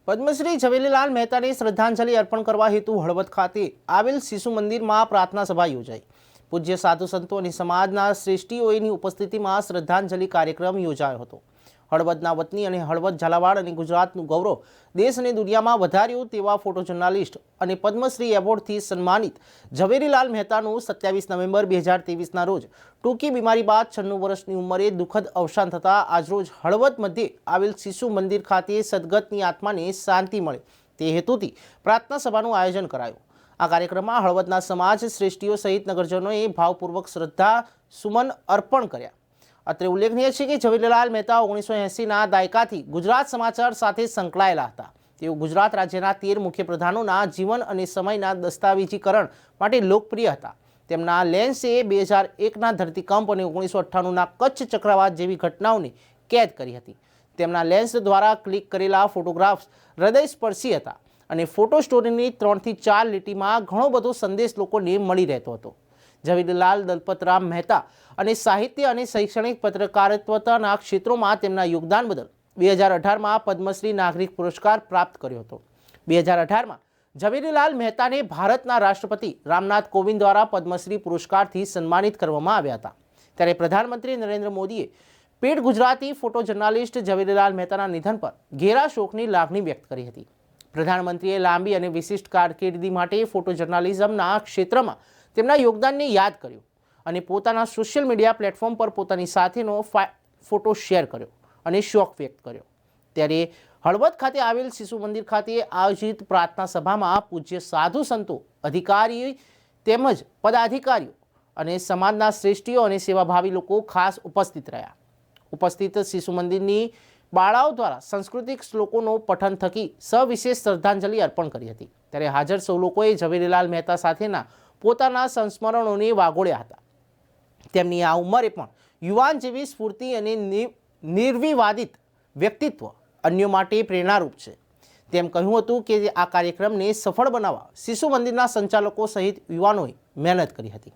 પદ્મશ્રી ઝવેરીલાલ મહેતાને શ્રદ્ધાંજલિ અર્પણ કરવા હેતુ હળવદ ખાતે આવેલ શિશુ મંદિરમાં પ્રાર્થના સભા યોજાઈ। પૂજ્ય સાધુ સંતો અને સમાજના શ્રેષ્ઠીઓની ઉપસ્થિતિમાં શ્રદ્ધાંજલિ કાર્યક્રમ યોજાયો હતો। હળવદના વતની અને હળવદ ઝાલાવાડ અને ગુજરાતનું ગૌરવ દેશ અને દુનિયામાં વધાર્યું તેવા ફોટો જર્નાલિસ્ટ અને પદ્મશ્રી એવોર્ડથી સન્માનિત ઝવેરીલાલ મહેતાનું 27 નવેમ્બર 2023ના રોજ ટૂંકી બીમારી બાદ 96 વર્ષની ઉંમરે દુઃખદ અવસાન થતાં આજરોજ હળવદ મધ્યે આવેલ શિશુ મંદિર ખાતે સદગતની આત્માને શાંતિ મળે તે હેતુથી પ્રાર્થના સભાનું આયોજન કરાયું। આ કાર્યક્રમમાં હળવદના સમાજ શ્રેષ્ઠીઓ સહિત નગરજનોએ ભાવપૂર્વક શ્રદ્ધા સુમન અર્પણ કર્યા। અત્રે ઉલ્લેખનીય છે કે ઝવેરીલાલ મહેતા 1980ના દાયકાથી ગુજરાત સમાચાર સાથે સંકળાયેલા હતા। તેઓ ગુજરાત રાજ્યના 13 મુખ્ય પ્રધાનોના જીવન અને સમયના દસ્તાવેજીકરણ માટે લોકપ્રિય હતા। તેમના લેન્સે 2001ના ધરતીકંપ અને 1998ના કચ્છ ચક્રવાત જેવી ઘટનાઓને કેદ કરી હતી। તેમના લેન્સ દ્વારા ક્લિક કરેલા ફોટોગ્રાફ્સ હૃદયસ્પર્શી હતા અને ફોટો સ્ટોરીની 3 થી 4 લીટીમાં ઘણો બધો સંદેશ લોકોને મળી રહેતો હતો। ઝવેરીલાલ દલપતરામ મહેતા અને સાહિત્ય અને શૈક્ષણિક પત્રકારિતાના ક્ષેત્રોમાં તેમના યોગદાન બદલ 2018માં પદ્મશ્રી નાગરિક પુરસ્કાર પ્રાપ્ત કર્યો હતો। 2018માં ઝવેરીલાલ મહેતાને ભારતના રાષ્ટ્રપતિ રામનાથ કોવિંદ દ્વારા પદ્મશ્રી પુરસ્કારથી સન્માનિત કરવામાં આવ્યા હતા। ત્યારે પ્રધાનમંત્રી નરેન્દ્ર મોદીએ પીઢ ગુજરાતી ફોટો જર્નાલિસ્ટ ઝવેરીલાલ મહેતાના નિધન પર ઘેરા શોકની લાગણી વ્યક્ત કરી હતી। પ્રધાનમંત્રીએ લાંબી અને વિશિષ્ટ કારકિર્દી માટે ફોટો જર્નાલિઝમના ક્ષેત્રમાં તેમના યોગદાનને યાદ કર્યું અને પોતાના સોશિયલ મીડિયા પ્લેટફોર્મ પર પોતાની સાથેનો ફોટો શેર કર્યો અને શોક વ્યક્ત કર્યો। ત્યારે હળવદ ખાતે આવેલ શિશુ મંદિર ખાતે આયોજિત પ્રાર્થના સભામાં પૂજ્ય સાધુ સંતો, અધિકારી તેમજ પદાધિકારીઓ અને સમાજના શ્રેષ્ઠીઓ અને સેવાભાવી લોકો ખાસ ઉપસ્થિત રહ્યા। ઉપસ્થિત શિશુ મંદિરની બાળાઓ દ્વારા સાંસ્કૃતિક શ્લોકોનો પઠન થકી સવિશેષ શ્રદ્ધાંજલિ અર્પણ કરી હતી। ત્યારે હાજર સૌ લોકોએ ઝવેરીલાલ મહેતા સાથેના પોતાના સંસ્મરણોને વાગોળ્યા હતા। તેમની આ ઉંમરે પણ યુવાન જેવી સ્ફૂર્તિ અને નિર્વિવાદિત વ્યક્તિત્વ અન્યો માટે પ્રેરણારૂપ છે તેમ કહ્યું હતું કે આ કાર્યક્રમને સફળ બનાવવા શિશુ મંદિરના સંચાલકો સહિત યુવાનોએ મહેનત કરી હતી।